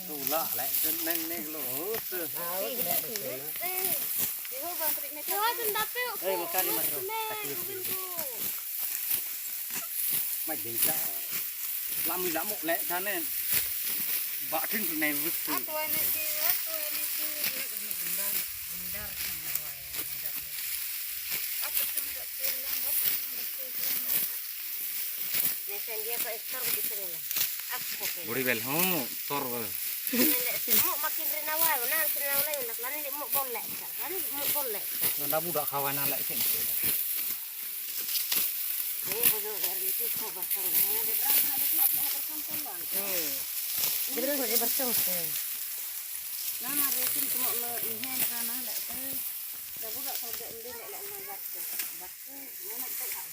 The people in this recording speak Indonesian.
tu lah lại neng neng lo tu. Makan ni maro. Mày đến cả làm gì làm một lẽ cho nên vợ trứng này vứt từ. Budi bel ho tor ba. Mau makin renawai, nah renawai nak lari mau boleh, lari mau boleh. Nanda budak kawan alak sing. Ini bodoh dari itu kau bersong. Dia berangkat ada kelab dah bersong pulang. Dia berangkat dia bersong. Nah mari kita cuma lihat kerana dak tu. Dah budak kau dak ambil nak nak tu. Batu mana tak tahu.